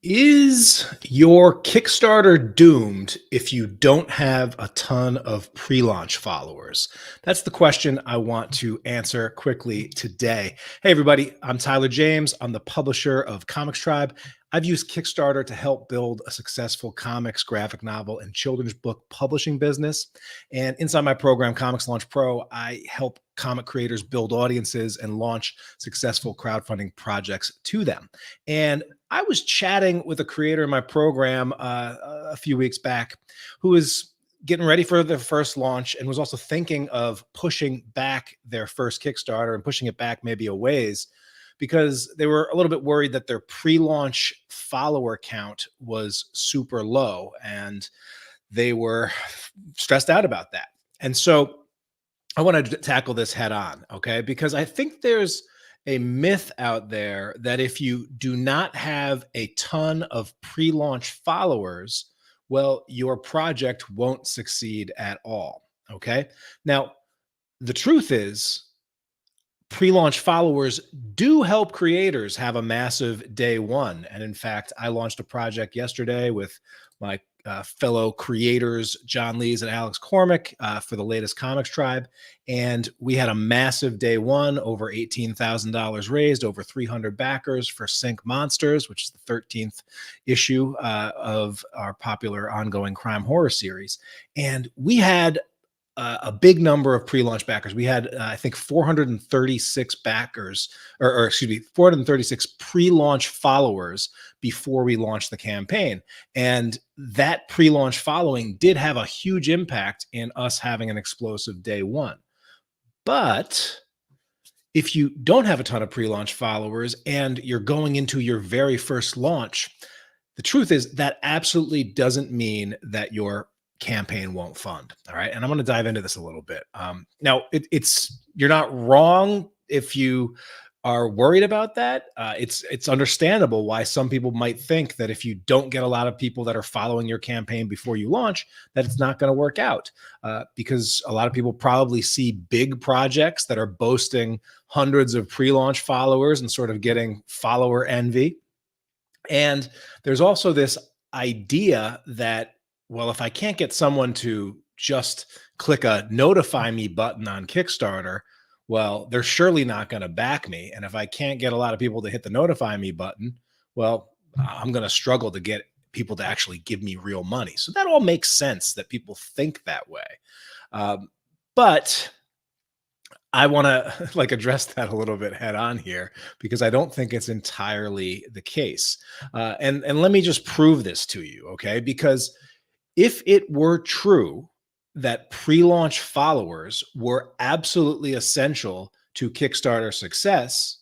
Is your Kickstarter doomed if you don't have a ton of pre-launch followers? That's the question I want to answer quickly today. Hey, everybody, I'm Tyler James. I'm the publisher of Comics Tribe. I've used Kickstarter to help build a successful comics, graphic novel, and children's book publishing business. And inside my program, Comics Launch Pro, I help comic creators build audiences and launch successful crowdfunding projects to them. And I was chatting with a creator in my program a few weeks back who was getting ready for their first launch and was also thinking of pushing back their first Kickstarter and pushing it back maybe a ways because they were a little bit worried that their pre-launch follower count was super low and they were stressed out about that. And so I want to tackle this head on, okay? Because I think there's a myth out there that if you do not have a ton of pre-launch followers, well, your project won't succeed at all, okay? Now, the truth is, pre-launch followers do help creators have a massive day one. And in fact, I launched a project yesterday with my fellow creators, John Lees and Alex Cormick, for the latest Comics Tribe. And we had a massive day one, over $18,000 raised, over 300 backers for Sync Monsters, which is the 13th issue of our popular ongoing crime horror series. And we had a big number of pre-launch backers. We had, I think, 436 backers, or excuse me, 436 pre-launch followers before we launched the campaign. And that pre-launch following did have a huge impact in us having an explosive day one. But if you don't have a ton of pre-launch followers and you're going into your very first launch, the truth is that absolutely doesn't mean that your campaign won't fund. All right. And I'm going to dive into this a little bit. Now, you're not wrong if you are worried about that. It's understandable why some people might think that if you don't get a lot of people that are following your campaign before you launch, that it's not going to work out. Because a lot of people probably see big projects that are boasting hundreds of pre-launch followers and sort of getting follower envy. And there's also this idea that, well, if I can't get someone to just click a notify me button on Kickstarter, well, they're surely not going to back me. And if I can't get a lot of people to hit the notify me button, well, I'm going to struggle to get people to actually give me real money. So that all makes sense that people think that way. But I want to address that a little bit head on here because I don't think it's entirely the case. And let me just prove this to you, okay? Because if it were true that pre-launch followers were absolutely essential to Kickstarter success,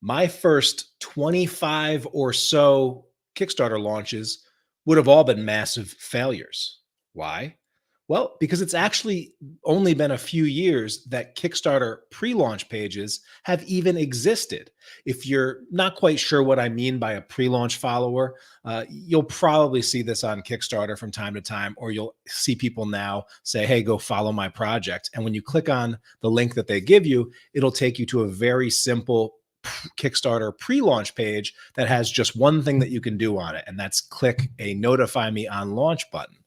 my first 25 or so Kickstarter launches would have all been massive failures. Why? Well, because it's actually only been a few years that Kickstarter pre-launch pages have even existed. If you're not quite sure what I mean by a pre-launch follower, you'll probably see this on Kickstarter from time to time, or you'll see people now say, hey, go follow my project. And when you click on the link that they give you, it'll take you to a very simple Kickstarter pre-launch page that has just one thing that you can do on it, and that's click a notify me on launch button.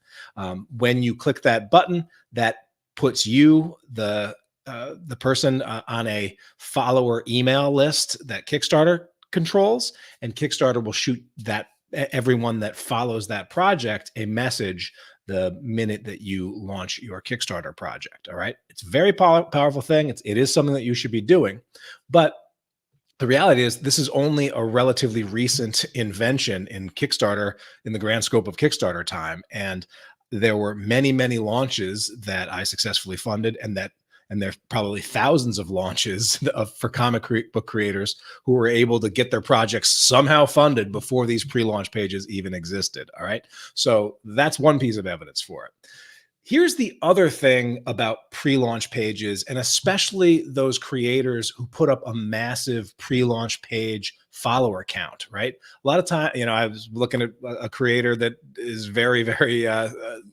When you click that button, that puts you, the person, on a follower email list that Kickstarter controls, and Kickstarter will shoot that everyone that follows that project a message the minute that you launch your Kickstarter project. All right, it's a very powerful thing. It is something that you should be doing, but the reality is this is only a relatively recent invention in Kickstarter, in the grand scope of Kickstarter time. And there were many, many launches that I successfully funded, and there's probably thousands of launches for comic book creators who were able to get their projects somehow funded before these pre-launch pages even existed. All right. So that's one piece of evidence for it. Here's the other thing about pre-launch pages, and especially those creators who put up a massive pre-launch page follower count, right? A lot of time, I was looking at a creator that is very, very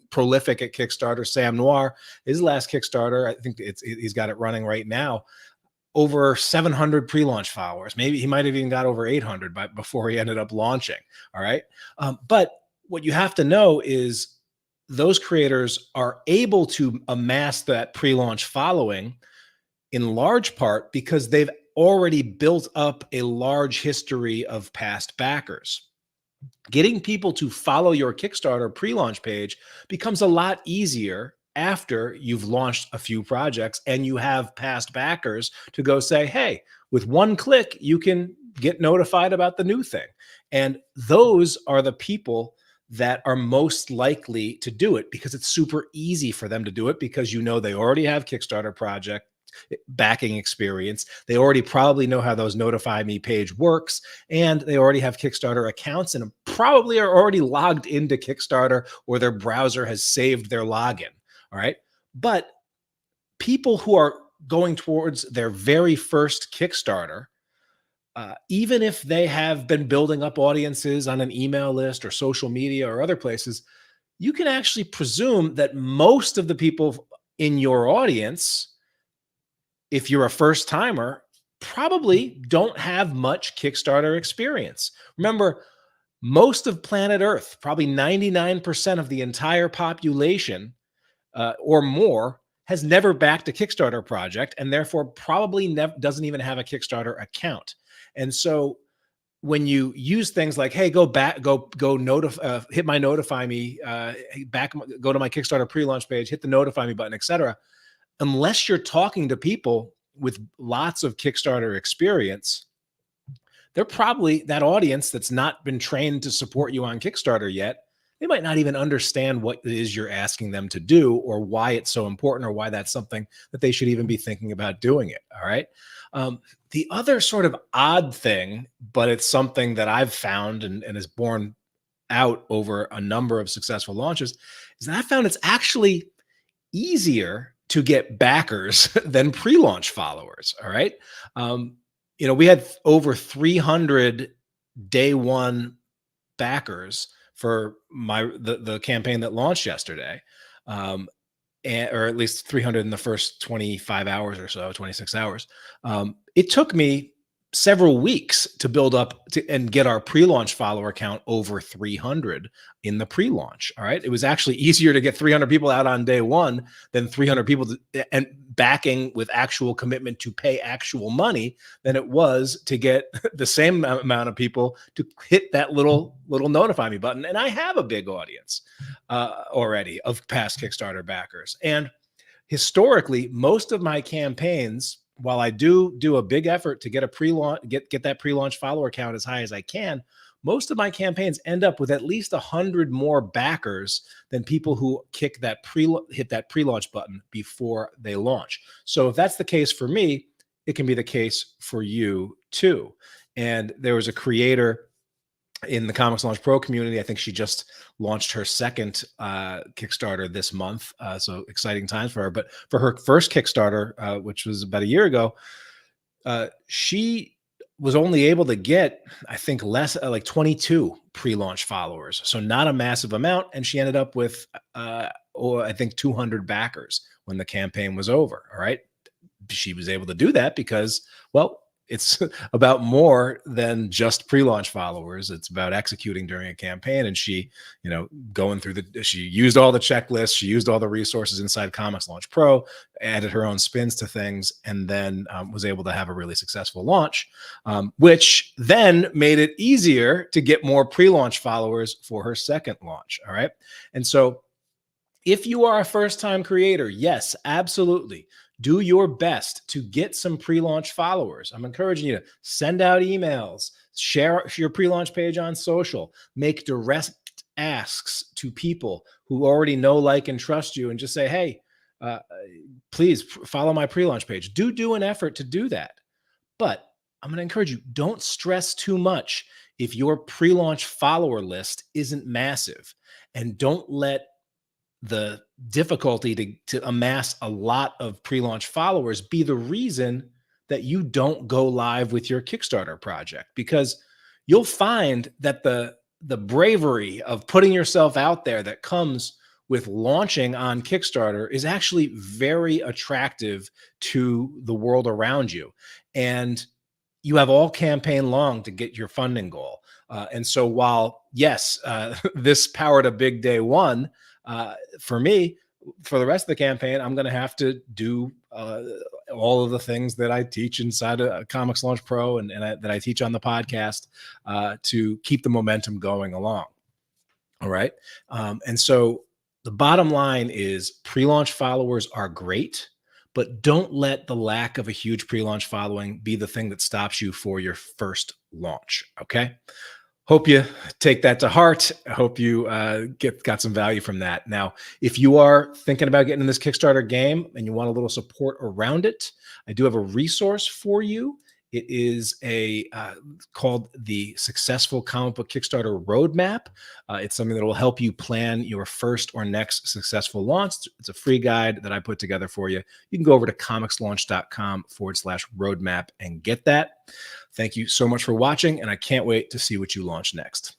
prolific at Kickstarter, Sam Noir. His last Kickstarter, I think he's got it running right now. over 700 pre-launch followers. Maybe he might have even got over 800 before he ended up launching. All right. But what you have to know is those creators are able to amass that pre-launch following in large part because they've already built up a large history of past backers. Getting people to follow your Kickstarter pre-launch page becomes a lot easier after you've launched a few projects and you have past backers to go say, hey, with one click, you can get notified about the new thing. And those are the people that are most likely to do it because it's super easy for them to do it because they already have Kickstarter project backing experience. They already probably know how those notify me page works, and they already have Kickstarter accounts and probably are already logged into Kickstarter or their browser has saved their login. All right. But people who are going towards their very first Kickstarter, even if they have been building up audiences on an email list or social media or other places, you can actually presume that most of the people in your audience, if you're a first timer, probably don't have much Kickstarter experience. Remember, most of planet Earth, probably 99% of the entire population or more, has never backed a Kickstarter project and therefore probably doesn't even have a Kickstarter account. And so when you use things like, hey, go back, hit my notify me, go to my Kickstarter pre-launch page, hit the notify me button, etc. Unless you're talking to people with lots of Kickstarter experience, they're probably that audience that's not been trained to support you on Kickstarter yet. They might not even understand what it is you're asking them to do or why it's so important or why that's something that they should even be thinking about doing it. All right. The other sort of odd thing, but it's something that I've found and is borne out over a number of successful launches, is that I found it's actually easier to get backers than pre-launch followers. All right. We had over 300 day one backers for the campaign that launched yesterday. Or at least 300 in the first 25 hours or so, 26 hours. It took me several weeks to build up and get our pre-launch follower count over 300 in the pre-launch. All right. It was actually easier to get 300 people out on day one than 300 people and backing with actual commitment to pay actual money than it was to get the same amount of people to hit that little notify me button. And I have a big audience already of past Kickstarter backers. And historically, most of my campaigns, while I do a big effort to get a pre-launch, get that pre-launch follower count as high as I can, most of my campaigns end up with at least 100 more backers than people who hit that pre-launch button before they launch. So if that's the case for me, it can be the case for you too. And there was a creator in the Comics Launch Pro community. I think she just launched her second Kickstarter this month. So exciting times for her. But for her first Kickstarter, which was about a year ago, she was only able to get, I think, less like 22 pre-launch followers. So not a massive amount. And she ended up with, I think 200 backers when the campaign was over. All right. She was able to do that because, well, it's about more than just pre-launch followers. It's about executing during a campaign. And she, she used all the checklists, she used all the resources inside Comics Launch Pro, added her own spins to things, and then was able to have a really successful launch, which then made it easier to get more pre-launch followers for her second launch. All right. And so if you are a first-time creator, yes, absolutely, do your best to get some pre-launch followers. I'm encouraging you to send out emails, share your pre-launch page on social, make direct asks to people who already know, like, and trust you, and just say, hey, please follow my pre-launch page. Do an effort to do that. But I'm going to encourage you, don't stress too much if your pre-launch follower list isn't massive, and don't let the difficulty to amass a lot of pre-launch followers be the reason that you don't go live with your Kickstarter project, because you'll find that the bravery of putting yourself out there that comes with launching on Kickstarter is actually very attractive to the world around you. And you have all campaign long to get your funding goal. And so while, yes, this powered a big day one, for me, for the rest of the campaign, I'm going to have to do all of the things that I teach inside of Comics Launch Pro and that I teach on the podcast to keep the momentum going along. All right. And so the bottom line is pre-launch followers are great, but don't let the lack of a huge pre-launch following be the thing that stops you for your first launch. Okay. Hope you take that to heart. I hope you got some value from that. Now, if you are thinking about getting in this Kickstarter game and you want a little support around it, I do have a resource for you. It is called the Successful Comic Book Kickstarter Roadmap. It's something that will help you plan your first or next successful launch. It's a free guide that I put together for you. You can go over to comicslaunch.com/roadmap and get that. Thank you so much for watching, and I can't wait to see what you launch next.